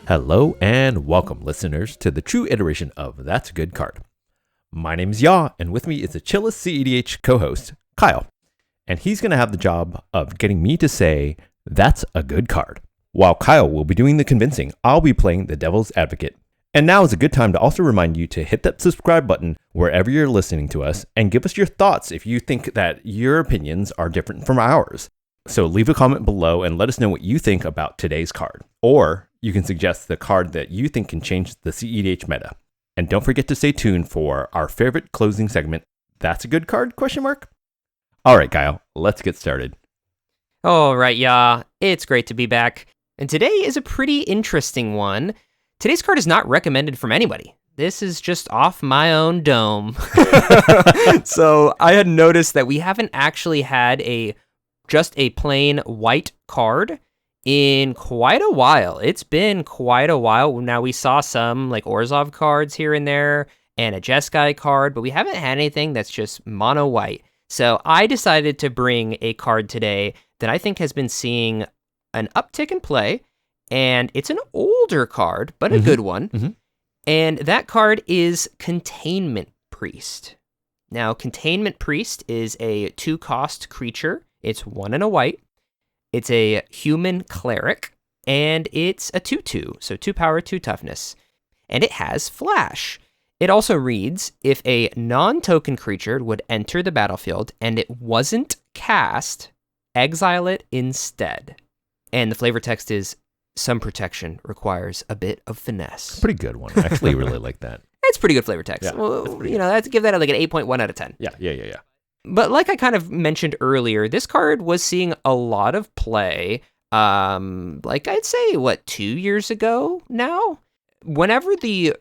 Hello and welcome, listeners, to the true iteration of That's a Good Card. My name is Ya, and with me is the chillest CEDH co-host, Kyle. And he's going to have the job of getting me to say, that's a good card. While Kyle will be doing the convincing, I'll be playing the devil's advocate. And now is a good time to also remind you to hit that subscribe button wherever you're listening to us and give us your thoughts if you think that your opinions are different from ours. So leave a comment below and let us know what you think about today's card. Or you can suggest the card that you think can change the CEDH meta. And don't forget to stay tuned for our favorite closing segment, That's a Good Card? ? All right, Kyle, let's get started. All right, yeah, it's great to be back. And today is a pretty interesting one. Today's card is not recommended from anybody. This is just off my own dome. So I had noticed that we haven't actually had just a plain white card in quite a while. It's been quite a while. Now, we saw some like Orzhov cards here and there and a Jeskai card, but we haven't had anything that's just mono white. So I decided to bring a card today that I think has been seeing an uptick in play, and it's an older card, but a good one. Mm-hmm. And that card is Containment Priest. Now, Containment Priest is a 2-cost creature. It's 1 and a white. It's a human cleric, and it's a 2/2, so 2 power, 2 toughness. And it has flash. It also reads, if a non-token creature would enter the battlefield and it wasn't cast, exile it instead. And the flavor text is, some protection requires a bit of finesse. Pretty good one. I actually really like that. It's pretty good flavor text. Yeah, well, I'd give that like an 8.1 out of 10. Yeah. But like I kind of mentioned earlier, this card was seeing a lot of play, like I'd say, 2 years ago now? Whenever the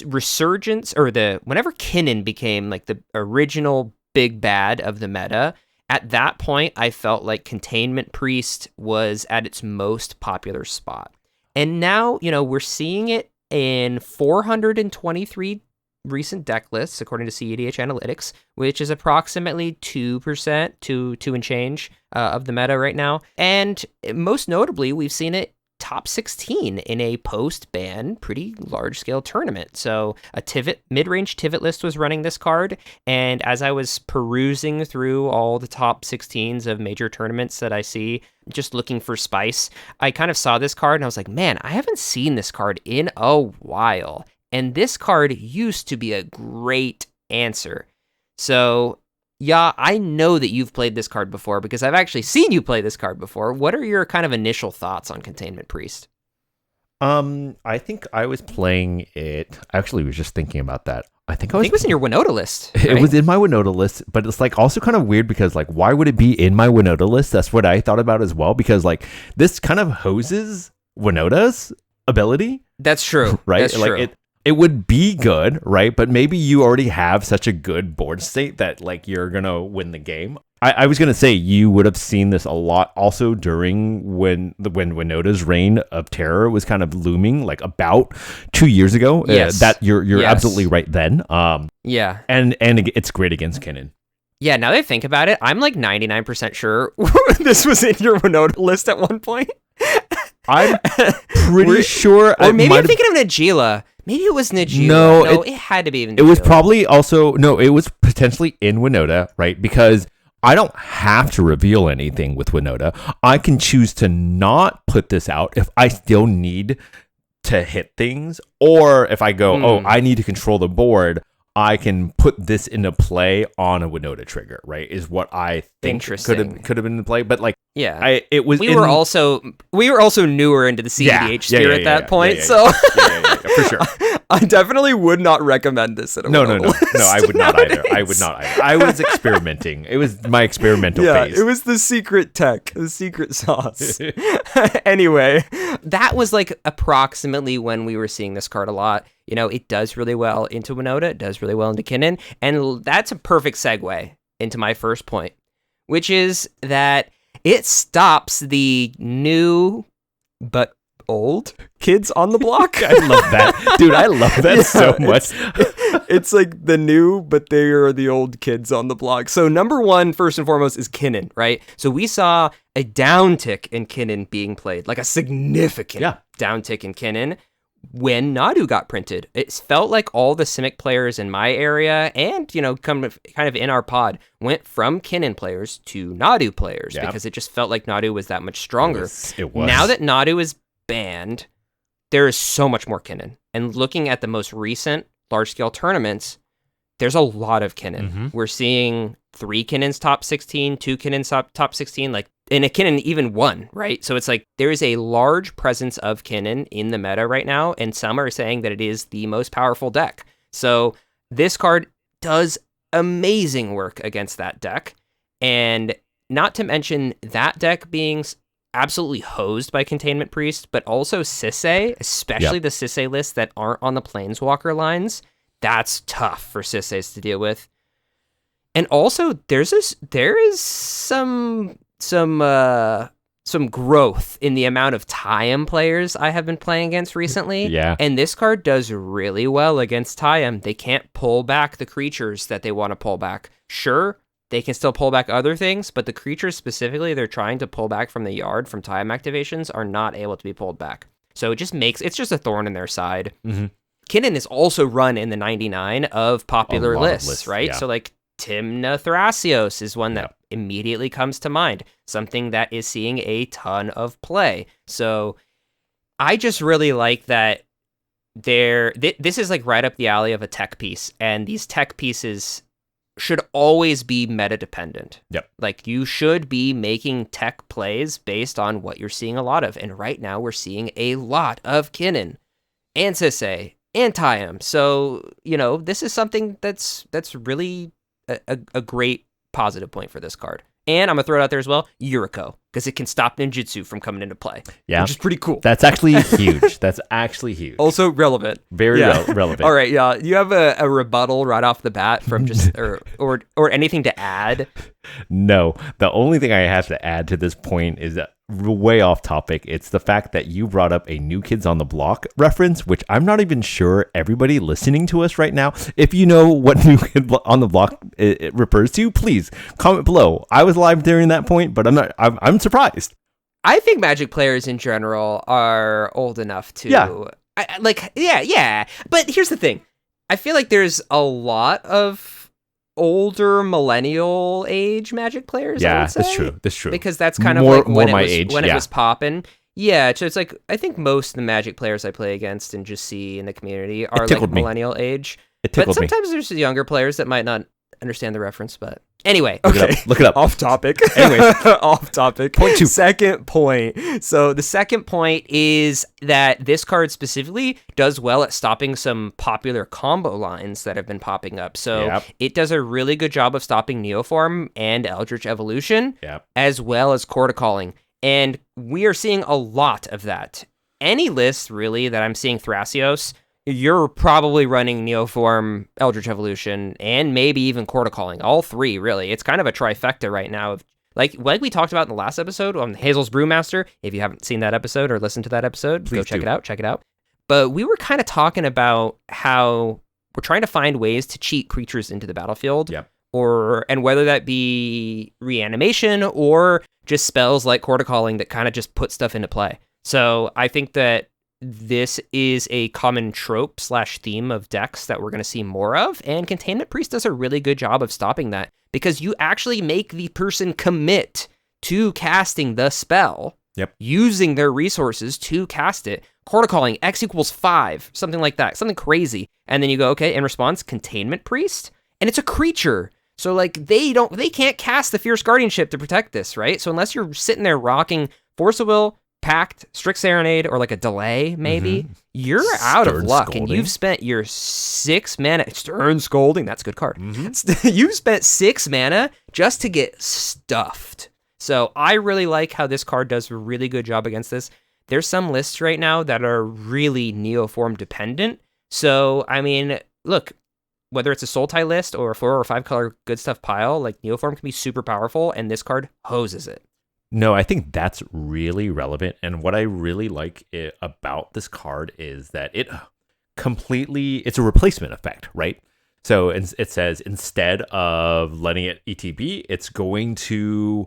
resurgence, or whenever Kennan became like the original big bad of the meta, at that point, I felt like Containment Priest was at its most popular spot. And now, we're seeing it in 423 recent deck lists, according to CEDH Analytics, which is approximately 2%, 2 and change of the meta right now. And most notably, we've seen it top 16 in a post-ban, pretty large-scale tournament. So a mid-range Tiet list was running this card, and as I was perusing through all the top 16s of major tournaments that I see, just looking for spice, I kind of saw this card, and I was like, man, I haven't seen this card in a while. And this card used to be a great answer. So, yeah, I know that you've played this card before because I've actually seen you play this card before. What are your kind of initial thoughts on Containment Priest? I think I was playing it. I actually was just thinking about that. I think it was in your Winota list. Right? It was in my Winota list, but it's like also kind of weird because like, why would it be in my Winota list? That's what I thought about as well, because like this kind of hoses Winota's ability. That's true. Right? That's like true. It would be good, right? But maybe you already have such a good board state that like you're gonna win the game. I was gonna say you would have seen this a lot also during when Winota's reign of terror was kind of looming, like about 2 years ago. Yes. That you're Yes. absolutely right then. Yeah. And it's great against Kennan. Yeah, now that I think about it, I'm like 99% sure this was in your Winota list at one point. I'm pretty sure. Or maybe I'm thinking of Najila. Maybe it was Najila. No, it had to be even Najila. It was probably also, no, it was potentially in Winota, right? Because I don't have to reveal anything with Winota. I can choose to not put this out if I still need to hit things. Or if I go, I need to control the board, I can put this into play on a Winota trigger, right? Is what I think could have been in play. But like, yeah, we were also newer into the CEDH sphere at that point, so for sure. I definitely would not recommend this at a No, I would not either. I was experimenting. It was my experimental phase. It was the secret tech, the secret sauce. Anyway, that was like approximately when we were seeing this card a lot. It does really well into Winota, it does really well into Kennan, and that's a perfect segue into my first point, which is that it stops the new but old kids on the block. I love that. Dude, I love that so much. It's like the new, but they are the old kids on the block. So number one, first and foremost, is Kennan, right? So we saw a downtick in Kennan being played, like a significant downtick in Kennan, when Nadu got printed. It felt like all the Simic players in my area and, kind of in our pod went from Kinnan players to Nadu players because it just felt like Nadu was that much stronger. It was. Now that Nadu is banned, there is so much more Kinnan. And looking at the most recent large-scale tournaments, there's a lot of Kinnan. Mm-hmm. We're seeing 3 Kinnans top 16, 2 Kinnans top 16, and a Kinnan even 1, right? So it's like there is a large presence of Kinnan in the meta right now, and some are saying that it is the most powerful deck. So this card does amazing work against that deck, and not to mention that deck being absolutely hosed by Containment Priest, but also Sisay, especially the Sisay lists that aren't on the Planeswalker lines. That's tough for Sisays to deal with. And also, there is some growth in the amount of Tiam players I have been playing against recently. Yeah. And this card does really well against Tiam. They can't pull back the creatures that they want to pull back. Sure, they can still pull back other things, but the creatures specifically they're trying to pull back from the yard from Tiam activations are not able to be pulled back. So it's just a thorn in their side. Mm-hmm. Kinnan is also run in the 99 of popular lists, right? Yeah. So Timna Thrasios is one that immediately comes to mind, something that is seeing a ton of play. So I just really like that this is right up the alley of a tech piece, and these tech pieces should always be meta dependent. Yep. You should be making tech plays based on what you're seeing a lot of. And right now we're seeing a lot of Kinnan and Sisay and Tiam. So, this is something that's really a great positive point for this card. And I'm going to throw it out there as well, Yuriko, because it can stop ninjutsu from coming into play. Yeah. Which is pretty cool. That's actually huge. That's actually huge. Also relevant. Very relevant. All right, yeah. You have a rebuttal right off the bat from just, or anything to add? No. The only thing I have to add to this point is that way off topic. It's the fact that you brought up a New Kids on the Block reference, which I'm not even sure everybody listening to us right now, if you know what New Kid on the Block it refers to, please comment below. I was live during that point, but I'm surprised. I think Magic players in general are old enough to yeah. But here's the thing. I feel like there's a lot of older millennial age Magic players. I would say. That's true. Because that's kind of when it was popping. Yeah, so it's I think most of the Magic players I play against and just see in the community are millennial age. But sometimes there's younger players that might not understand the reference, but anyway, look it up. Off topic. Anyway, off topic. Point 2. Second point. So the second point is that this card specifically does well at stopping some popular combo lines that have been popping up. So it does a really good job of stopping Neoform and Eldritch Evolution, as well as Chord Calling. And we are seeing a lot of that. Any list, really, that I'm seeing Thrasios, you're probably running Neoform, Eldritch Evolution, and maybe even Chord Calling. All 3, really. It's kind of a trifecta right now. Like we talked about in the last episode on Hazel's Brewmaster. If you haven't seen that episode or listened to that episode, go check it out. But we were kind of talking about how we're trying to find ways to cheat creatures into the battlefield. And whether that be reanimation or just spells like Chord Calling that kind of just put stuff into play. So I think that this is a common trope / theme of decks that we're going to see more of, and Containment Priest does a really good job of stopping that, because you actually make the person commit to casting the spell, using their resources to cast it. Chord Calling, X = 5, something like that, something crazy. And then you go, okay, in response, Containment Priest, and it's a creature. So they can't cast the Fierce Guardianship to protect this, right? So unless you're sitting there rocking Force of Will, Pact, Strict Serenade, or a delay, maybe, you're out of luck. Scolding. And you've spent your 6 mana. Stern Scolding, that's a good card. You've spent 6 mana just to get stuffed. So I really like how this card does a really good job against this. There's some lists right now that are really Neoform dependent. So, I mean, look, whether it's a Sultai list or a 4 or 5 color good stuff pile, Neoform can be super powerful, and this card hoses it. No, I think that's really relevant. And what I really like about this card is that it's a replacement effect, right? So it says instead of letting it ETB, it's going to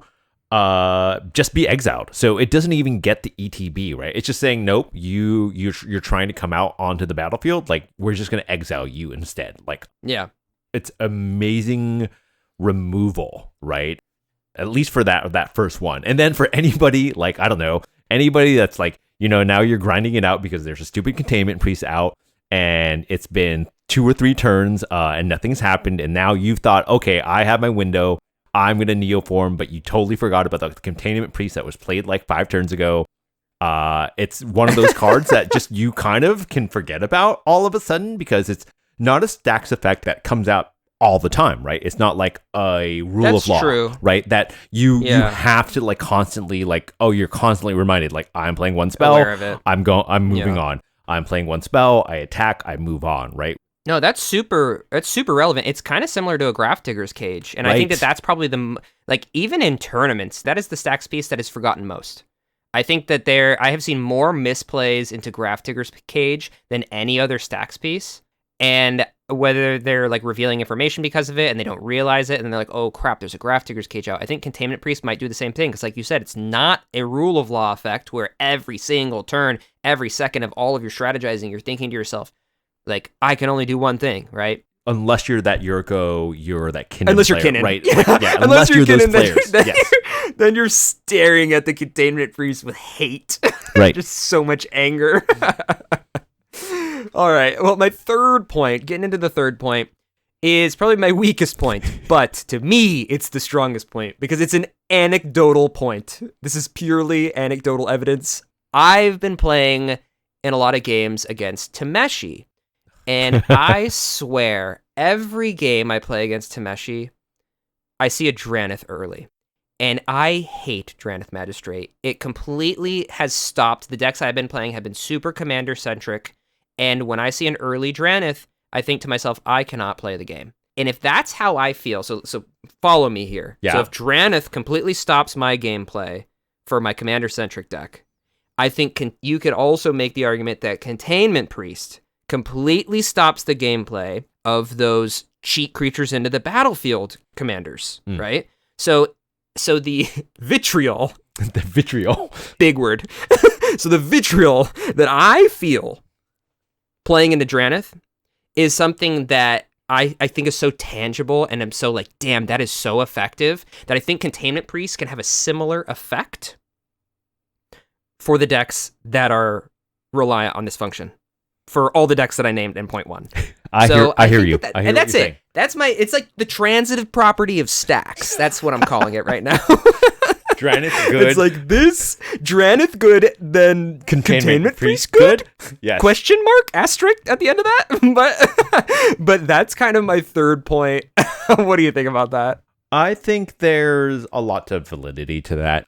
just be exiled. So it doesn't even get the ETB, right? It's just saying, nope, you're trying to come out onto the battlefield. Like, we're just going to exile you instead. Like, yeah, it's amazing removal, right? At least for that first one. And then for anybody, like, I don't know, anybody that's like, now you're grinding it out because there's a stupid containment priest out and it's been 2 or 3 turns and nothing's happened. And now you've thought, okay, I have my window. I'm going to Neoform, but you totally forgot about the Containment Priest that was played like 5 turns ago. It's one of those cards that just you kind of can forget about all of a sudden because it's not a stacks effect that comes out all the time, right? It's not like a rule of law, true. Right? That you have to like constantly you're constantly reminded, like, I'm playing one spell, aware of it. I'm moving on. I'm playing one spell, I attack, I move on, right? No, that's super relevant. It's kind of similar to a Graph Digger's Cage. And I think that's probably even in tournaments, that is the stacks piece that is forgotten most. I think that I have seen more misplays into Graph Digger's Cage than any other stacks piece. And whether they're like revealing information because of it and they don't realize it and they're like, oh crap, there's a Graph Digger's Cage out. I think Containment Priest might do the same thing because like you said, it's not a rule of law effect where every single turn, every second of all of your strategizing, you're thinking to yourself, like, I can only do one thing, right? Unless you're that Yurko, you're that Kinnan unless you're player, Kinnan. right? Yeah, unless you're Kinnan, those players. Yes. Then you're staring at the Containment Priest with hate. Right. Just so much anger. All right. Well, my third point, getting into the third point, is probably my weakest point. But to me, it's the strongest point because it's an anecdotal point. This is purely anecdotal evidence. I've been playing in a lot of games against Tameshi. And I swear, every game I play against Tameshi, I see a Dranith early. And I hate Dranith Magistrate. It completely has stopped. The decks I've been playing have been super commander-centric. And when I see an early Dranith, I think to myself, I cannot play the game. And if that's how I feel, so follow me here. Yeah. So if Dranith completely stops my gameplay for my commander-centric deck, I think you could also make the argument that Containment Priest completely stops the gameplay of those cheat creatures into the battlefield commanders, right? So the vitriol, big word. So the vitriol that I feel playing into Dranith is something that I think is so tangible, and I'm so like, damn, that is so effective, that I think Containment Priest can have a similar effect for the decks that are reliant on this function. For all the decks that I named in point 1. I hear you. And that's it. It's like the transitive property of stacks. That's what I'm calling it right now. Dranith good. It's like this, Dranith good, then Containment Priest good? Yes. Question mark? Asterisk at the end of that? But that's kind of my third point. What do you think about that? I think there's a lot of validity to that.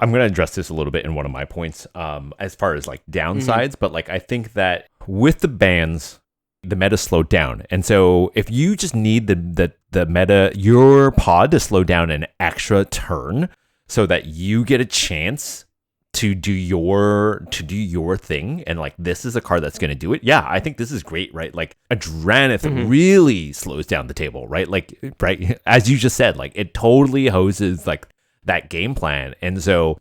I'm gonna address this a little bit in one of my points, as far as like downsides. But like, I think that with the bans, the meta slowed down, and so if you just need the meta, your pod to slow down an extra turn, so that you get a chance to do your thing, and like this is a card that's gonna do it. Yeah, I think this is great, right? Like a Dranith really slows down the table, right? Like, right, as you just said, like it totally hoses like that game plan. And so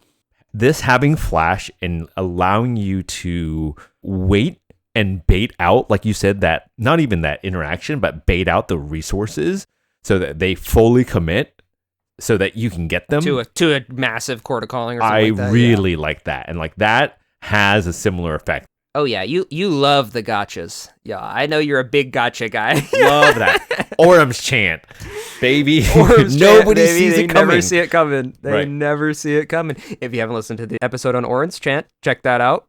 this having flash and allowing you to wait and bait out, like you said, that not even that interaction, but bait out the resources so that they fully commit so that you can get them to a massive Court of Calling or something like that. I really like that. And like that has a similar effect. Oh yeah, you love the gotchas. Yeah, I know you're a big gotcha guy. Love that. Orim's chant, baby. Orim's Nobody chant, sees they it coming. Never see it coming. They Right. never see it coming. If you haven't listened to the episode on Orim's chant, check that out.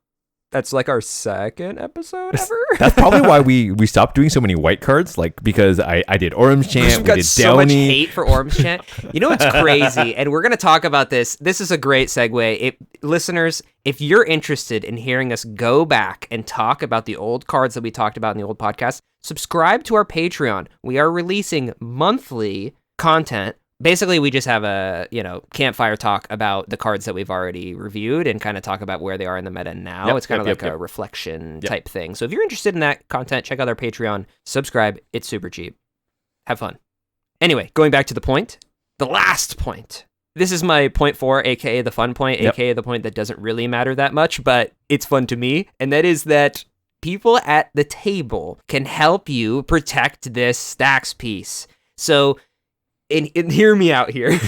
That's like our second episode ever. That's probably why we stopped doing so many white cards, like because I did Orim's chant, We've got we did so much Downey. hate for Orim's chant. You know what's crazy? And we're going to talk about this. This is a great segue. Listeners, if you're interested in hearing us go back and talk about the old cards that we talked about in the old podcast, subscribe to our Patreon. We are releasing monthly content. Basically, we just have a, campfire talk about the cards that we've already reviewed and kind of talk about where they are in the meta now. It's kind of like a reflection type thing. So if you're interested in that content, check out our Patreon, subscribe. It's super cheap. Have fun. Anyway, going back to the point, the last point. This is my point 4, aka the fun point, aka the point that doesn't really matter that much, but it's fun to me. And that is that people at the table can help you protect this stacks piece. So, and hear me out here,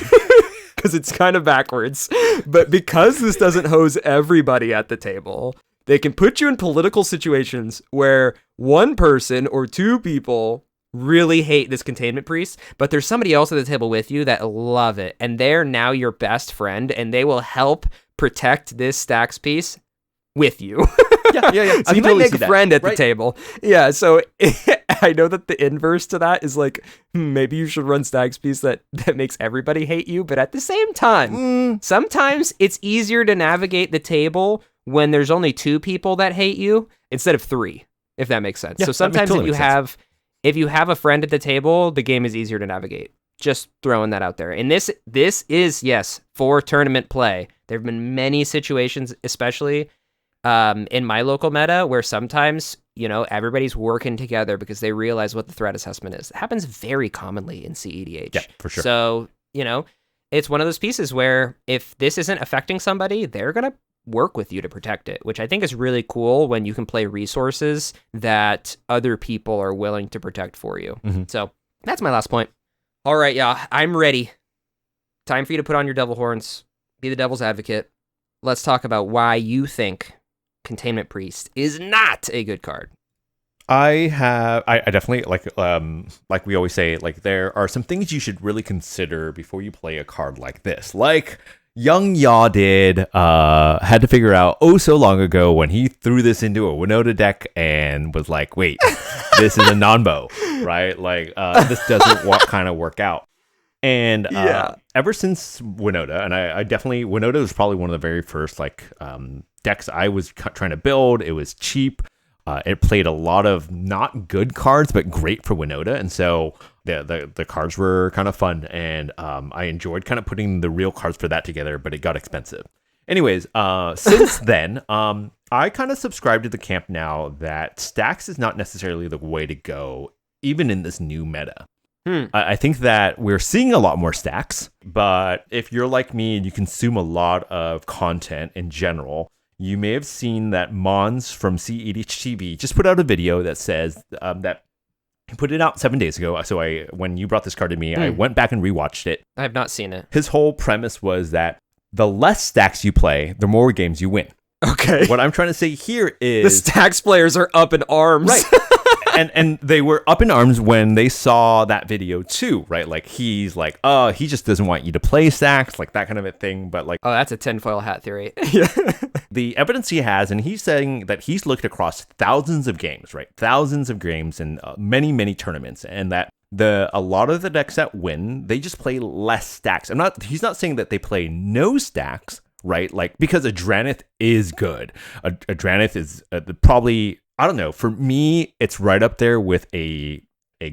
because it's kind of backwards. But because this doesn't hose everybody at the table, they can put you in political situations where one person or two people really hate this Containment Priest, but there's somebody else at the table with you that love it, and they're now your best friend, and they will help protect this stacks piece with you. Yeah. So you might make a friend at the table. Yeah, so I know that the inverse to that is like, maybe you should run stacks piece that makes everybody hate you, but at the same time, sometimes it's easier to navigate the table when there's only two people that hate you instead of three, if that makes sense. Yeah, so sometimes if you have a friend at the table, the game is easier to navigate. Just throwing that out there. And this is, yes, for tournament play. There have been many situations, especially in my local meta, where sometimes, everybody's working together because they realize what the threat assessment is. It happens very commonly in CEDH. Yeah, for sure. So, it's one of those pieces where if this isn't affecting somebody, they're going to work with you to protect it, which I think is really cool when you can play resources that other people are willing to protect for you. Mm-hmm. So that's my last point. All right, yeah, I'm ready. Time for you to put on your devil horns, be the devil's advocate. Let's talk about why you think Containment Priest is not a good card. I definitely like we always say, like, there are some things you should really consider before you play a card like this. Like young Yaw had to figure out so long ago when he threw this into a Winota deck and was like, wait, this is a non-bow, right? Like, this doesn't kind of work out. And ever since Winota, and I definitely, Winota was probably one of the very first decks I was trying to build. It was cheap. It played a lot of not good cards, but great for Winota. And so the cards were kind of fun. And I enjoyed kind of putting the real cards for that together, but it got expensive. Anyways, since then, I kind of subscribe to the camp now that stacks is not necessarily the way to go, even in this new meta. I think that we're seeing a lot more stacks, but if you're like me and you consume a lot of content in general, you may have seen that Mons from CEDH TV just put out a video that says that he put it out 7 days ago. So when you brought this card to me, I went back and rewatched it. I have not seen it. His whole premise was that the less stacks you play, the more games you win. Okay. What I'm trying to say here is the stacks players are up in arms. Right. And they were up in arms when they saw that video too, right? Like, he's like, oh, he just doesn't want you to play stacks, like that kind of a thing. But like, oh, that's a tinfoil hat theory. The evidence he has, and he's saying that he's looked across thousands of games, right? Thousands of games and many, many tournaments, and that a lot of the decks that win, they just play less stacks. He's not saying that they play no stacks, right? Like, because Adranith is good. Adranith is probably, I don't know, for me, it's right up there with a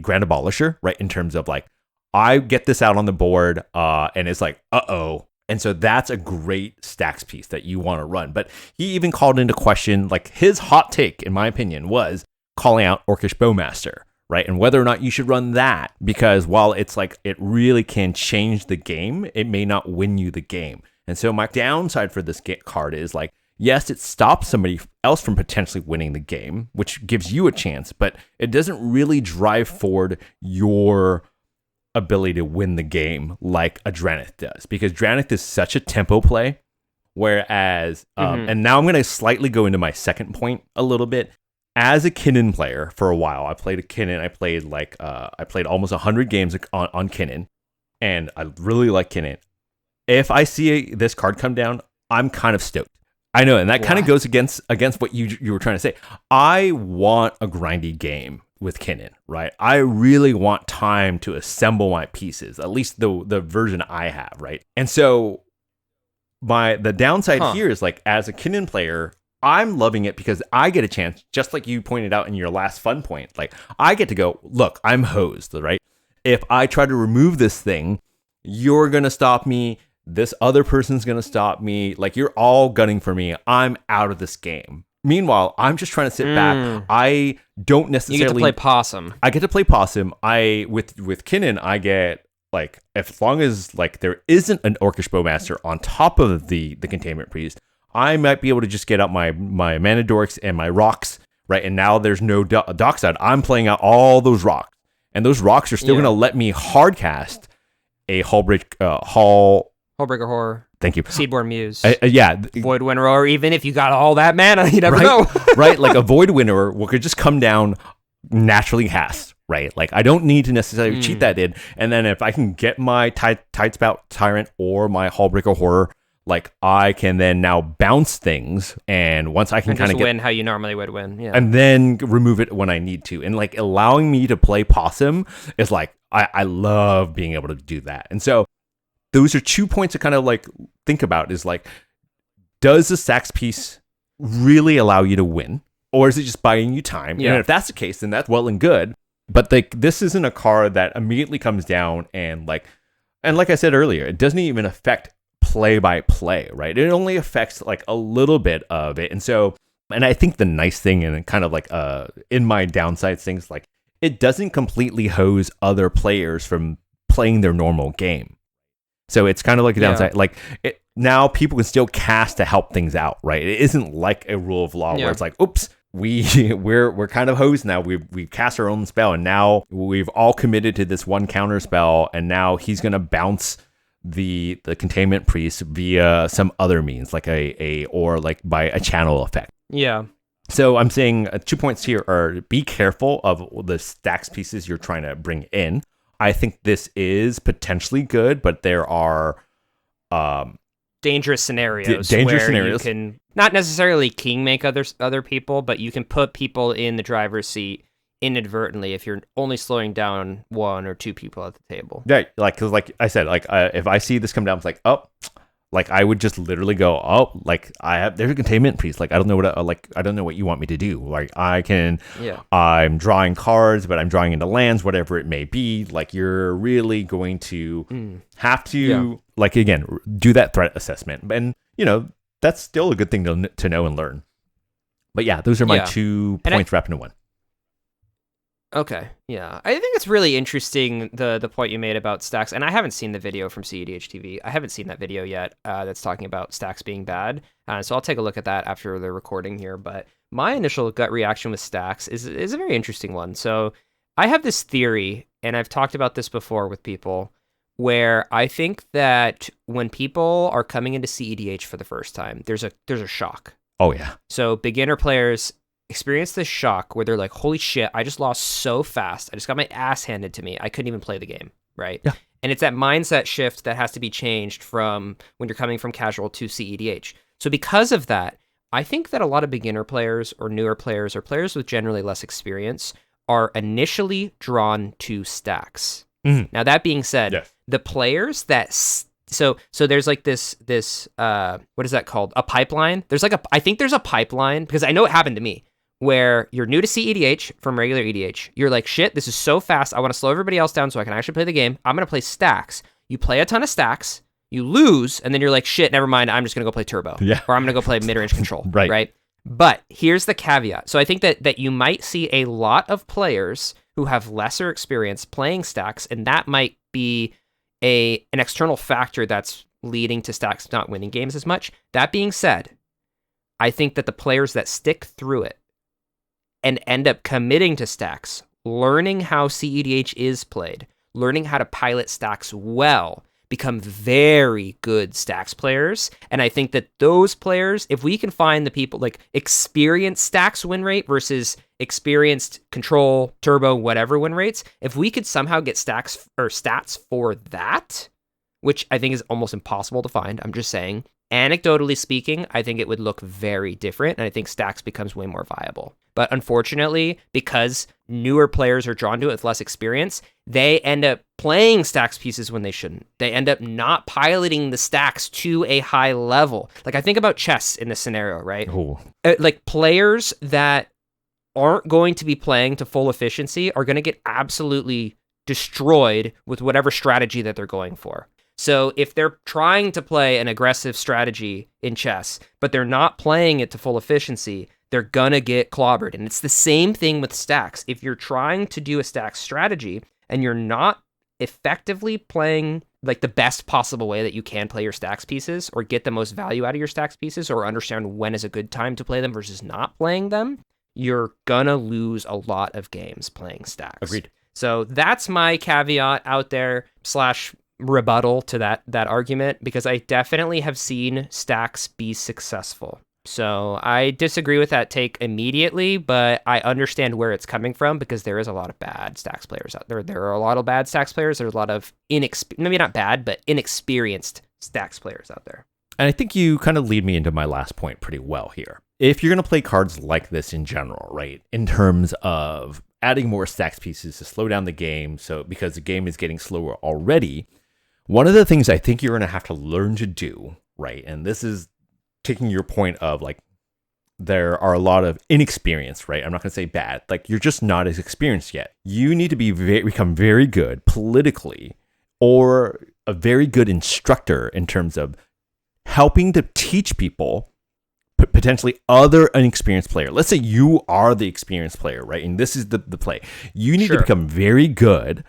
Grand Abolisher, right? In terms of like, I get this out on the board, and it's like, uh-oh. And so that's a great stacks piece that you want to run. But he even called into question, like, his hot take, in my opinion, was calling out Orcish Bowmaster, right? And whether or not you should run that, because while it's like, it really can change the game, it may not win you the game. And so my downside for this card is like, yes, it stops somebody else from potentially winning the game, which gives you a chance, but it doesn't really drive forward your ability to win the game like a Adranith does, because Adranith is such a tempo play, whereas, and now I'm going to slightly go into my second point a little bit. As a Kennan player for a while, I played a Kennan. I played almost 100 games on Kennan, and I really like Kennan. If I see this card come down, I'm kind of stoked. I know, and that kind of goes against what you were trying to say. I want a grindy game with Kennan, right? I really want time to assemble my pieces, at least the version I have, right? And so the downside here is, like, as a Kennan player, I'm loving it because I get a chance, just like you pointed out in your last fun point. Like, I get to go, look, I'm hosed, right? If I try to remove this thing, you're going to stop me. This other person's going to stop me. Like, you're all gunning for me. I'm out of this game. Meanwhile, I'm just trying to sit back. I don't necessarily... You get to play possum. I get to play possum. With Kennan, I get like as long as like there isn't an Orcish Bowmaster on top of the Containment Priest, I might be able to just get out my Mana Dorks and my rocks, right? And now there's no dockside. I'm playing out all those rocks, and those rocks are still going to let me hardcast a Hullbreaker Horror. Thank you. Seedborn Muse. Void Winnower, or even if you got all that mana, you never right? know. Right? Like a Void Winnower could just come down naturally cast, right? Like I don't need to necessarily cheat that in. And then if I can get my Tidespout Tyrant or my Hullbreaker Horror, like I can then now bounce things, and once I can kind of win how you normally would win, and then remove it when I need to. And like allowing me to play Possum is like I love being able to do that. And so those are 2 points to kind of like think about is like, does the Stax piece really allow you to win? Or is it just buying you time? Yeah. And if that's the case, then that's well and good. But like this isn't a card that immediately comes down and like I said earlier, it doesn't even affect play by play, right? It only affects like a little bit of it. And so, and I think the nice thing and kind of like in my downside things, like it doesn't completely hose other players from playing their normal game. So it's kind of like a downside. Like now people can still cast to help things out, right? It isn't like a rule of law where it's like, oops, we're kind of hosed now. We've cast our own spell, and now we've all committed to this one counter spell, and now he's gonna bounce the Containment Priest via some other means, like or like by a channel effect. Yeah. So I'm saying 2 points here are be careful of the Stax pieces you're trying to bring in. I think this is potentially good, but there are dangerous scenarios. You can not necessarily kingmake other people, but you can put people in the driver's seat inadvertently if you're only slowing down 1 or 2 people at the table. Yeah, because like I said, like if I see this come down, it's like, oh, like I would just literally go, oh, like there's a Containment Priest. Like I don't know what you want me to do. Like I'm drawing cards, but I'm drawing into lands, whatever it may be. Like you're really going to have to like again do that threat assessment, and that's still a good thing to know and learn. But yeah, those are my 2 points wrapped into one. Okay, yeah. I think it's really interesting, the point you made about Stax, and I haven't seen the video from CEDH TV. I haven't seen that video yet that's talking about Stax being bad, so I'll take a look at that after the recording here. But my initial gut reaction with Stax is a very interesting one. So I have this theory, and I've talked about this before with people, where I think that when people are coming into CEDH for the first time, there's a shock. Oh, yeah. So beginner players experience this shock where they're like, holy shit, I just lost so fast. I just got my ass handed to me. I couldn't even play the game, right? Yeah. And it's that mindset shift that has to be changed from when you're coming from casual to CEDH. So because of that, I think that a lot of beginner players or newer players or players with generally less experience are initially drawn to Stax. Mm-hmm. Now, that being said, the players that... So there's like this what is that called? A pipeline. I think there's a pipeline, because I know it happened to me, where you're new to CEDH from regular EDH. You're like, shit, this is so fast. I want to slow everybody else down so I can actually play the game. I'm going to play Stax. You play a ton of Stax, you lose, and then you're like, shit, never mind. I'm just going to go play Turbo. Yeah. Or I'm going to go play mid-range control. Right? But here's the caveat. So I think that you might see a lot of players who have lesser experience playing Stax, and that might be an external factor that's leading to Stax not winning games as much. That being said, I think that the players that stick through it and end up committing to Stax, learning how CEDH is played, learning how to pilot Stax well, become very good Stax players. And I think that those players, if we can find the people like experienced Stax win rate versus experienced control, turbo, whatever win rates, if we could somehow get Stax or stats for that, which I think is almost impossible to find, I'm just saying, anecdotally speaking, I think it would look very different, and I think Stax becomes way more viable. But unfortunately, because newer players are drawn to it with less experience, they end up playing Stax pieces when they shouldn't. They end up not piloting the Stax to a high level. Like, I think about chess in this scenario, right? Like, players that aren't going to be playing to full efficiency are going to get absolutely destroyed with whatever strategy that they're going for. So if they're trying to play an aggressive strategy in chess, but they're not playing it to full efficiency, they're gonna get clobbered. And it's the same thing with Stax. If you're trying to do a Stax strategy and you're not effectively playing like the best possible way that you can play your stacks pieces, or get the most value out of your stacks pieces, or understand when is a good time to play them versus not playing them, you're gonna lose a lot of games playing stacks. Agreed. So that's my caveat out there / rebuttal to that argument, because I definitely have seen stacks be successful. So I disagree with that take immediately, but I understand where it's coming from, because there is a lot of bad stacks players out there. There are a lot of bad stacks players. There's a lot of maybe not bad, but inexperienced stacks players out there. And I think you kind of lead me into my last point pretty well here. If you're going to play cards like this in general, right, in terms of adding more stacks pieces to slow down the game, so because the game is getting slower already, one of the things I think you're going to have to learn to do, right, and this is taking your point of like, there are a lot of inexperienced, right? I'm not going to say bad. Like, you're just not as experienced yet. You need to become very good politically, or a very good instructor in terms of helping to teach people, potentially other inexperienced player. Let's say you are the experienced player, right? And this is the play. You need to become very good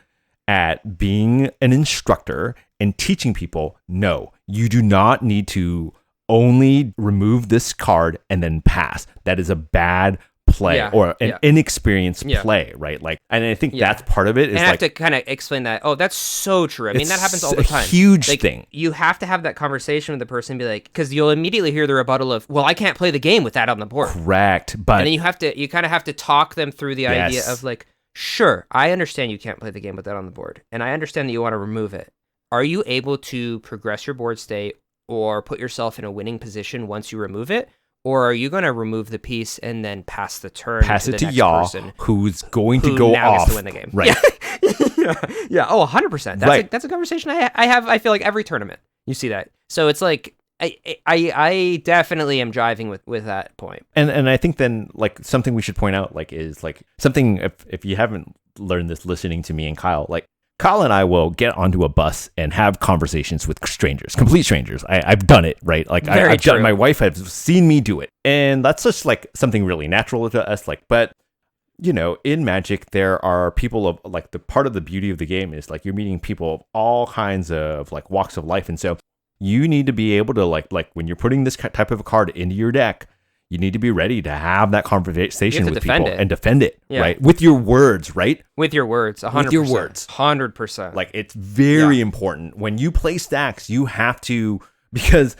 at being an instructor and teaching people, no, you do not need to only remove this card and then pass. That is a bad play, or an inexperienced play, right? Like, and I think that's part of it. Is and I have like, to kind of explain that. Oh, that's so true. I mean, that happens all the time. It's a huge like, thing. You have to have that conversation with the person and be like, because you'll immediately hear the rebuttal of, well, I can't play the game with that on the board. Correct. But and then you kind of have to talk them through the idea of like, sure, I understand you can't play the game with that on the board, and I understand that you want to remove it. Are you able to progress your board state or put yourself in a winning position once you remove it? Or are you going to remove the piece and then pass the turn pass to it the to next Yaw, person who's going to who go now off gets to win the game? Right. Yeah. Oh, 100%. That's a conversation I have. I feel like every tournament you see that. So it's like I definitely am driving with that point. And I think then, like, something we should point out, like, is like something, if you haven't learned this listening to me and Kyle, like, Kyle and I will get onto a bus and have conversations with strangers, complete strangers. I've done it, right? Like, I've done, my wife has seen me do it. And that's just like something really natural to us. Like, but you know, in Magic, there are people of like, the part of the beauty of the game is like, you're meeting people of all kinds of like walks of life. And so you need to be able to like when you're putting this type of a card into your deck, you need to be ready to have that conversation with people and defend it, right? With your words, right? With your words, 100%. With your words. 100%. Like, it's very important. When you play stacks, you have to, because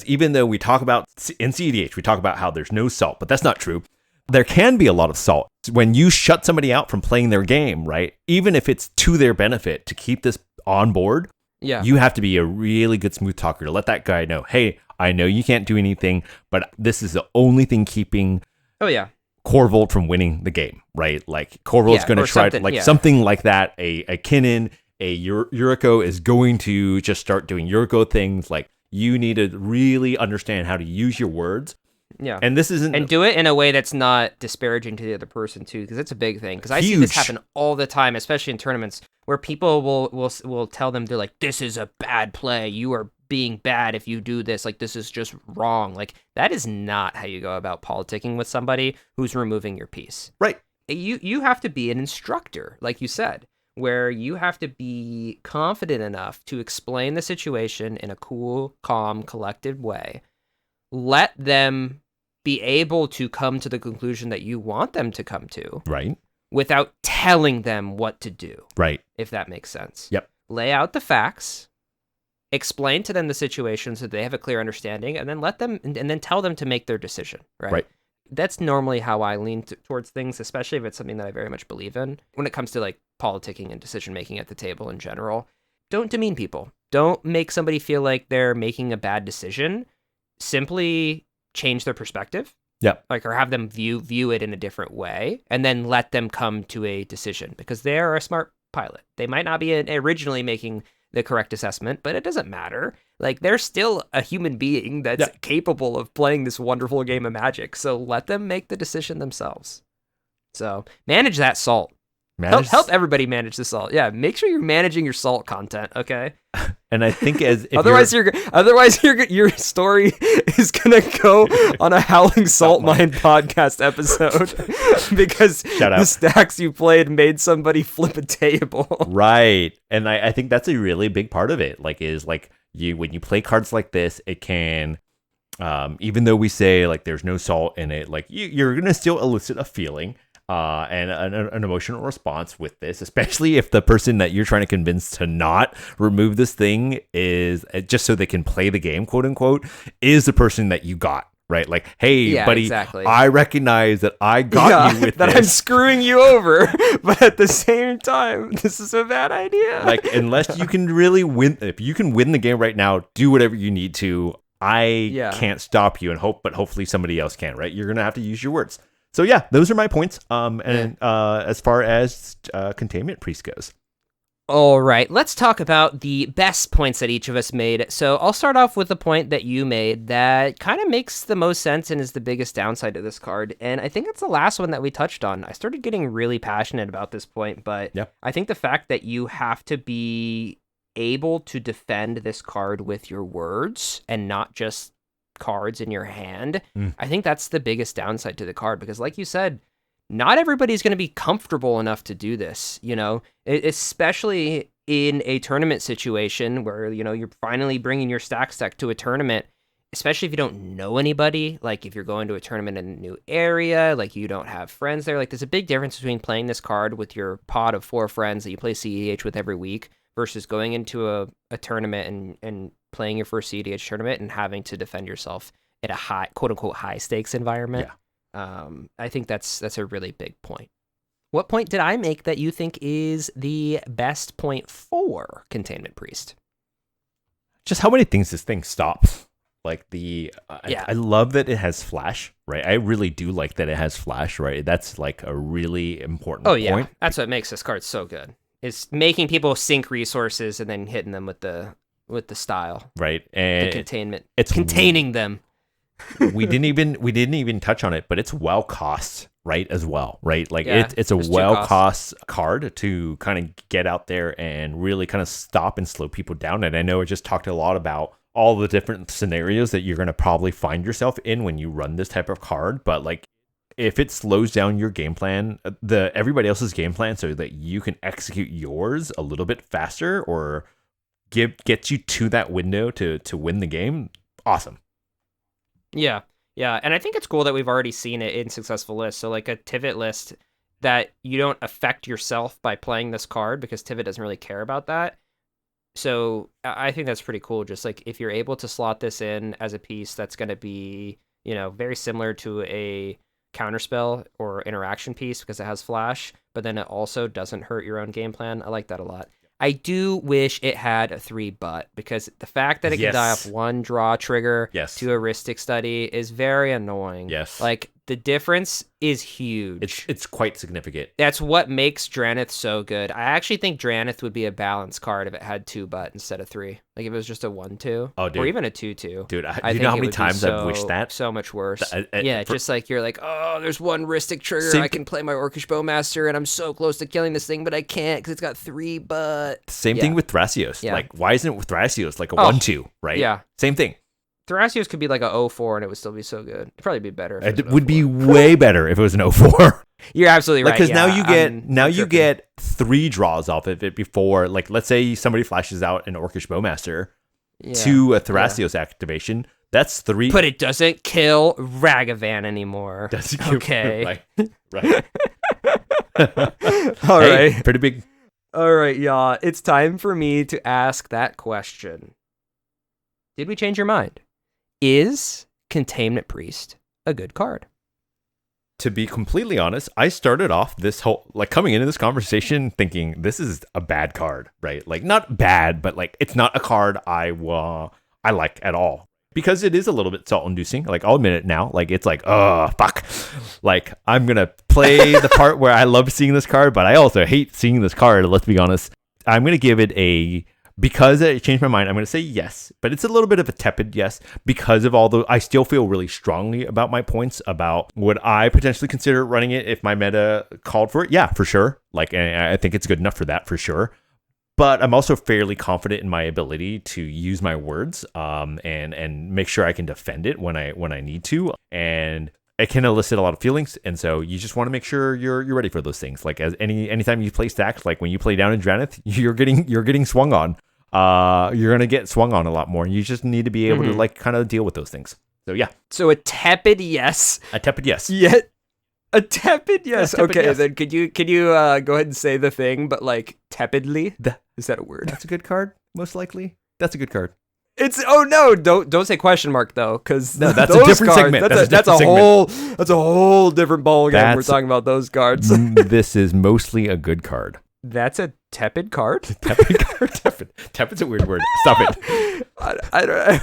even though we talk about, in CEDH, we talk about how there's no salt, but that's not true. There can be a lot of salt. When you shut somebody out from playing their game, right? Even if it's to their benefit to keep this on board, you have to be a really good smooth talker to let that guy know, hey, I know you can't do anything, but this is the only thing keeping Corvold from winning the game, right? Like, Corvold's going to try to, like, something like that. A Kinnan, a Yuriko is going to just start doing Yuriko things. Like, you need to really understand how to use your words. Yeah. And this isn't... And do it in a way that's not disparaging to the other person, too, because it's a big thing. Because I see this happen all the time, especially in tournaments, where people will tell them, they're like, this is a bad play. You are being bad if you do this. Like, this is just wrong. Like, that is not how you go about politicking with somebody who's removing your piece. Right. You have to be an instructor, like you said, where you have to be confident enough to explain the situation in a cool, calm, collected way. Let them be able to come to the conclusion that you want them to come to. Right. Without telling them what to do. Right. If that makes sense. Yep. Lay out the facts. Explain to them the situation so they have a clear understanding, and then let them, and then tell them to make their decision. Right. That's normally how I lean towards things, especially if it's something that I very much believe in. When it comes to like politicking and decision making at the table in general, don't demean people. Don't make somebody feel like they're making a bad decision. Simply change their perspective. Yep. Like, or have them view it in a different way, and then let them come to a decision, because they are a smart pilot. They might not be originally making the correct assessment, but it doesn't matter. Like, they're still a human being that's capable of playing this wonderful game of Magic. So let them make the decision themselves. So manage that salt. Help everybody manage the salt. Yeah, make sure you're managing your salt content, okay? And I think otherwise your story is gonna go on a Howling Salt Mine podcast episode because the stacks you played made somebody flip a table. Right, and I think that's a really big part of it. Like when you play cards like this, it can, even though we say like there's no salt in it, like you're gonna still elicit a feeling. And an emotional response with this, especially if the person that you're trying to convince to not remove this thing is just so they can play the game, quote unquote, is the person that you got, right? Like, hey, buddy, exactly. I recognize that I got you with that this. I'm screwing you over, but at the same time, this is a bad idea. Like, unless you can really win, if you can win the game right now, do whatever you need to. I can't stop you, but hopefully somebody else can, right? You're gonna have to use your words. So yeah, those are my points. As far as Containment Priest goes. All right, let's talk about the best points that each of us made. So I'll start off with the point that you made that kind of makes the most sense and is the biggest downside to this card. And I think it's the last one that we touched on. I started getting really passionate about this point, but I think the fact that you have to be able to defend this card with your words and not just cards in your hand, I think that's the biggest downside to the card, because like you said, not everybody's going to be comfortable enough to do this, especially in a tournament situation where, you're finally bringing your Stax deck to a tournament, especially if you don't know anybody, like if you're going to a tournament in a new area, like you don't have friends there. Like there's a big difference between playing this card with your pod of 4 friends that you play CEDH with every week versus going into a tournament and playing your first CEDH tournament and having to defend yourself in a high, quote unquote, high stakes environment. I think that's a really big point. What point did I make that you think is the best point for Containment Priest? Just how many things this thing stops. Like I love that it has flash, right? I really do like that it has flash, right? That's like a really important point. That's what makes this card so good. Is making people sink resources and then hitting them with the style, right? And the containment, it's containing them. we didn't even touch on it, but it's well cost, right? As well, right? Like it's a well cost card to kind of get out there and really kind of stop and slow people down. And I know I just talked a lot about all the different scenarios that you're going to probably find yourself in when you run this type of card, but like, if it slows down your game plan, everybody else's game plan, so that you can execute yours a little bit faster or get you to that window to win the game, awesome. Yeah, and I think it's cool that we've already seen it in successful lists. So like a Tiet list that you don't affect yourself by playing this card because Tiet doesn't really care about that. So I think that's pretty cool. Just like if you're able to slot this in as a piece that's going to be, very similar to a counterspell or interaction piece because it has flash, but then it also doesn't hurt your own game plan. I like that a lot. I do wish it had a 3-but, because the fact that it can die off 1 draw trigger to a Rhystic Study is very annoying. Like the difference is huge. It's quite significant. That's what makes Drannith so good. I actually think Drannith would be a balanced card if it had 2-but instead of 3. Like if it was just a 1-2 or even a 2-2. Dude, do you know how many times I've wished that? So much worse. Just like you're like, oh, there's 1 Rhystic trigger. I can play my Orcish Bowmaster and I'm so close to killing this thing, but I can't because it's got 3-but. Same thing with Thrasios. Like, why isn't it with Thrasios like a 1-2, right? Yeah. Same thing. Thrasios could be like a 0-4 and it would still be so good. It'd probably be better. It would be way better if it was an 0-4. You're absolutely right. Because now you get 3 draws off of it before, like, let's say somebody flashes out an Orcish Bowmaster to a Thrasios activation. That's 3. But it doesn't kill Ragavan anymore. Doesn't kill. Okay. Right. All right. Pretty big. All right, y'all. It's time for me to ask that question. Did we change your mind? Is Containment Priest a good card? To be completely honest, I started off this whole, like, coming into this conversation thinking this is a bad card, right? Like, not bad, but like it's not a card I like at all, because it is a little bit salt inducing. Like, I'll admit it now. Like, it's like, oh fuck, like I'm gonna play the part where I love seeing this card, but I also hate seeing this card. Let's be honest. I'm gonna give it a. Because it changed my mind, I'm going to say yes, but it's a little bit of a tepid yes, because of I still feel really strongly about my points about would I potentially consider running it if my meta called for it? Yeah, for sure. Like, and I think it's good enough for that for sure. But I'm also fairly confident in my ability to use my words, and make sure I can defend it when I need to. And it can elicit a lot of feelings, and so you just want to make sure you're ready for those things. Like anytime you play stacks, like when you play down in Draneth, you're getting swung on. You're gonna get swung on a lot more. You just need to be able to like kind of deal with those things. So yeah. So a tepid yes. A tepid yes. Yet a tepid yes. Okay, yes. then could you go ahead and say the thing, but like tepidly? Is that a word? That's a good card, most likely. That's a good card. It's no, don't say question mark though, because no, that's a different segment. That's a whole different ballgame. We're talking about those cards. This is mostly a good card. That's a tepid card. Tepid card. Tepid's a weird word. Stop it. I don't.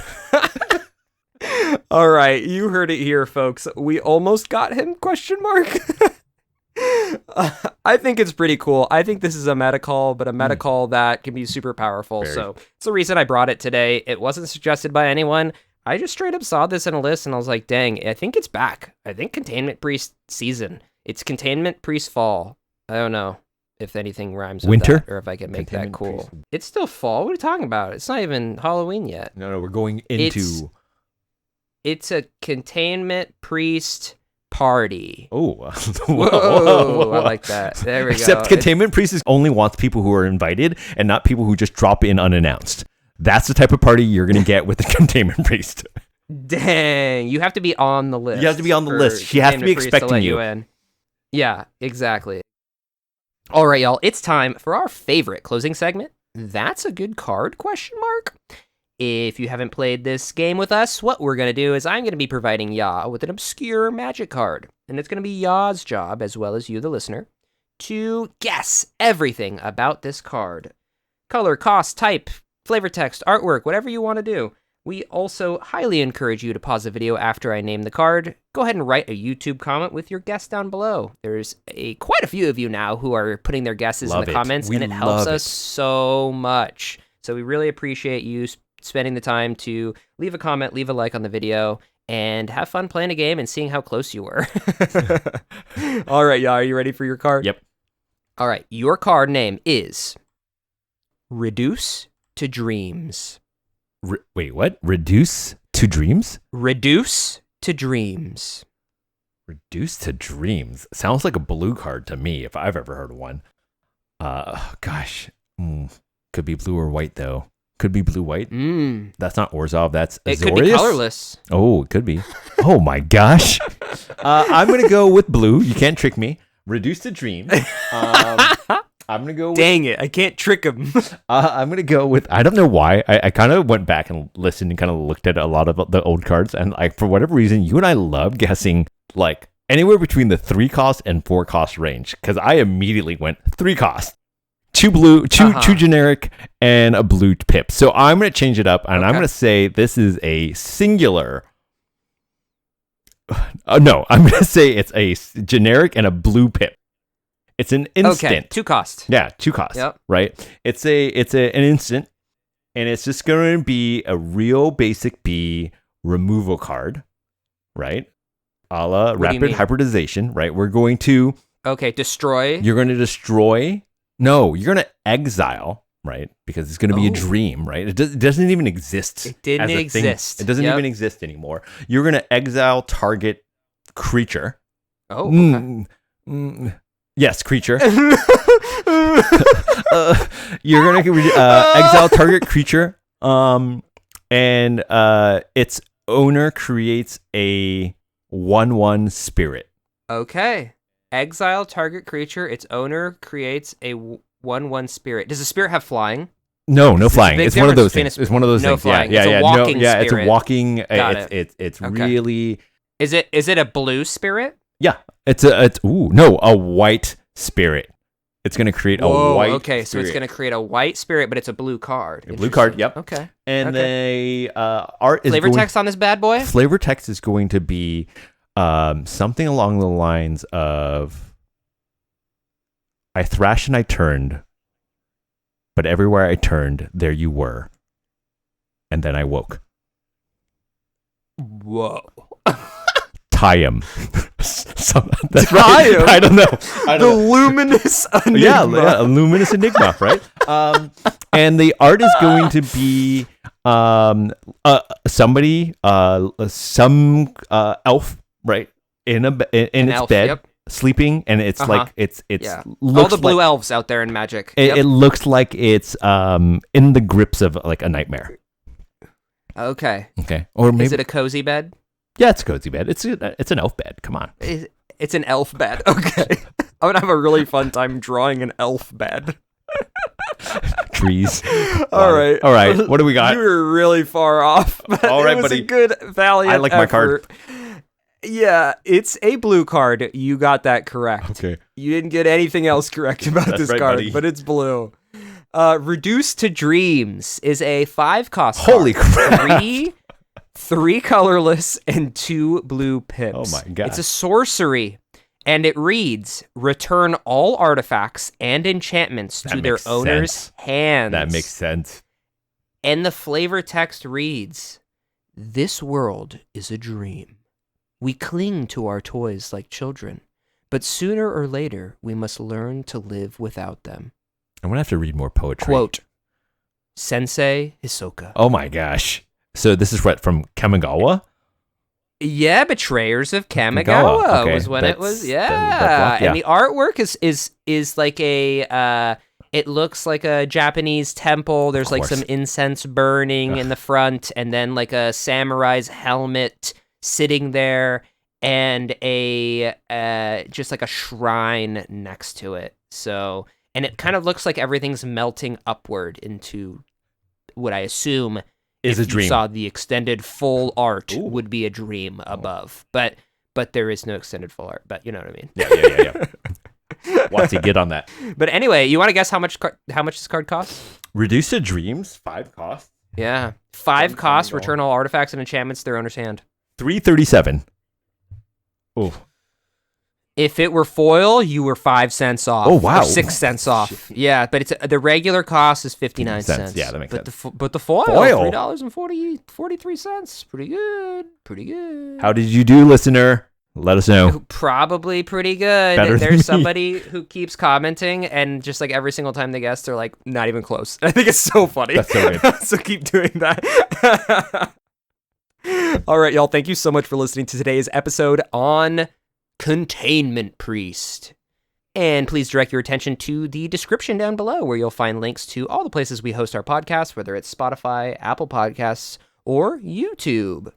All right, you heard it here, folks. We almost got him? Question mark. I think it's pretty cool. I think this is a meta call, but a meta call that can be super powerful. So it's the reason I brought it today. It wasn't suggested by anyone. I just straight up saw this in a list and I was like, dang, I think it's back. I think Containment Priest season. It's Containment Priest fall. I don't know if anything rhymes with winter that or if I can make that cool. Priest. It's still fall. What are you talking about? It's not even Halloween yet. No, we're going into... It's a Containment Priest party. Oh, whoa, I like that. There we go. Except Containment Priestess only wants people who are invited and not people who just drop in unannounced. That's the type of party you're going to get with the Containment Priest. Dang, you have to be on the list. You have to be on the list. She has to be expecting you in. Yeah, exactly. All right, y'all. It's time for our favorite closing segment. That's a good card? Question mark. If you haven't played this game with us, what we're going to do is I'm going to be providing Ya with an obscure magic card. And it's going to be Ya's job, as well as you, the listener, to guess everything about this card. Color, cost, type, flavor text, artwork, whatever you want to do. We also highly encourage you to pause the video after I name the card. Go ahead and write a YouTube comment with your guess down below. There's quite a few of you now who are putting their guesses in the comments, and it helps us so much. So we really appreciate you spending the time to leave a comment, leave a like on the video, and have fun playing a game and seeing how close you were. All right, y'all, are you ready for your card? Yep. All right, your card name is Reduce to Dreams. Wait, what? Reduce to Dreams? Reduce to Dreams. Reduce to Dreams. Sounds like a blue card to me, if I've ever heard of one. Gosh. Could be blue or white, though. Could be blue-white. That's not Orzhov. That's Azorius. It could be colorless. Oh, it could be. Oh, my gosh. I'm going to go with blue. You can't trick me. Reduce to Dreams. I'm going to go with... Dang it. I can't trick him. I'm going to go with... I don't know why. I kind of went back and listened and kind of looked at a lot of the old cards. And like for whatever reason, you and I love guessing like anywhere between the 3 cost and 4 cost range. Because I immediately went 3 cost. 2 blue, two generic, and a blue pip. So I'm going to change it up, and I'm going to say this is a singular. No, I'm going to say it's a generic and a blue pip. It's an instant. Okay, 2 cost. Yeah, 2 cost. Yep. Right. It's an instant, and it's just going to be a real basic B removal card, right? A la rapid hybridization, right? We're going to destroy. You're going to destroy. No, you're going to exile, right? Because it's going to be a dream, right? It doesn't even exist. It didn't exist. It doesn't even exist anymore. You're going to exile target creature. Oh, okay. Yes, creature. You're going to exile target creature, and its owner creates a 1/1 spirit. Okay. Exile target creature. Its owner creates a 1/1 spirit. Does the spirit have flying? No flying. It's one of those things. It's one of those things. Flying. Yeah, it's a walking spirit. It's a walking. It's really. Is it a blue spirit? Yeah, it's a white spirit. It's going to create a white. Okay, so it's going to create a white spirit, but it's a blue card. A blue card. Yep. Okay. And the art is flavor text on this bad boy. Flavor text is going to be. Something along the lines of I thrashed and I turned, but everywhere I turned, there you were. And then I woke. Whoa. Tiam. That's Tiam? right. I don't know. The Luminous Enigma. Yeah, a Luminous Enigma, right? And the art is going to be somebody, some elf, right, in its elf, bed, yep. sleeping, and it's like it's Yeah. looks all the blue like, elves out there in Magic. it looks like it's in the grips of like a nightmare. Okay. Or maybe Is it a cozy bed? yeah, it's a cozy bed. It's an elf bed. Come on. It's an elf bed. Okay. I'm gonna have a really fun time drawing an elf bed. Trees. All right. What do we got? You were really far off. But All right, it was buddy. a good valiant I like my card. effort. Yeah, it's a blue card. You got that correct. Okay. You didn't get anything else correct about That's this right, card, buddy. but it's blue. Reduced to Dreams is a 5-cost Holy card. crap. 3 colorless and 2 blue pips. Oh my God. It's a sorcery, and it reads, return all artifacts and enchantments That to their makes owner's sense. hands. That makes sense. And the flavor text reads, this world is a dream. We cling to our toys like children, but sooner or later we must learn to live without them. I'm gonna have to read more poetry. Quote, Sensei Hisoka. Oh my gosh. So this is what, from Kamigawa? Yeah, Betrayers of Kamigawa Okay, was when it was. that's- Yeah. that block, And the artwork is like a it looks like a Japanese temple. There's like course. some incense burning in the front, and then like a samurai's helmet sitting there, and a just like a shrine next to it. So, and it kind of looks like everything's melting upward into what I assume Is if a dream. you saw the extended full art Ooh. would be a dream above. But there is no extended full art, but you know what I mean. Yeah. Watsy, get on that. But anyway, you want to guess how much this card costs? Reduce to dreams, 5 costs. Yeah. 5 costs, Kamigawa. return all artifacts and enchantments to their owner's hand. $3.37. Oh, If it were foil, you were 5 cents off. Oh, wow. Or 6 cents off. Yeah, but it's the regular cost is 59 cents. Yeah, that makes but sense. But the foil, Foil. $3.43. Pretty good. how did you do, listener? Let us know. Probably pretty good. Better than me. There's somebody who keeps commenting, and just like every single time they guess, they're like, not even close. I think it's so funny. That's so good. So keep doing that. All right, y'all. Thank you so much for listening to today's episode on Containment Priest. And please direct your attention to the description down below, where you'll find links to all the places we host our podcast, whether it's Spotify, Apple Podcasts, or YouTube.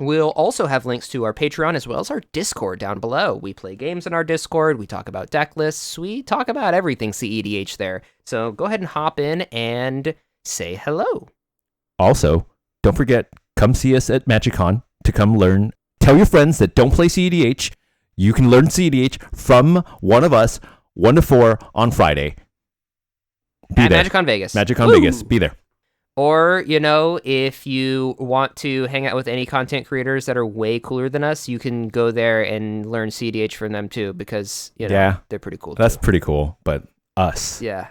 We'll also have links to our Patreon as well as our Discord down below. We play games in our Discord, we talk about deck lists, we talk about everything CEDH there. So go ahead and hop in and say hello. Also, don't forget, come see us at MagicCon to come learn. Tell your friends that don't play CEDH. You can learn CEDH from one of us, 1 to 4 on Friday. Be At there. MagicCon Vegas. MagicCon Woo! Vegas. Be there. Or, if you want to hang out with any content creators that are way cooler than us, you can go there and learn CEDH from them too, because, Yeah. they're pretty cool That's too. pretty cool. But us. Yeah.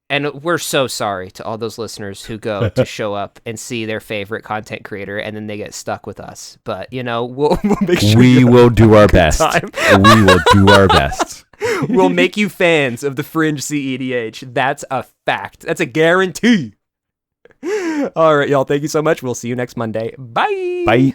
And we're so sorry to all those listeners who go to show up and see their favorite content creator and then they get stuck with us. But, we'll make sure We you will do our best. time. We will do our best. we'll make you fans of the fringe CEDH. That's a fact. That's a guarantee. All right, y'all. Thank you so much. We'll see you next Monday. Bye. Bye.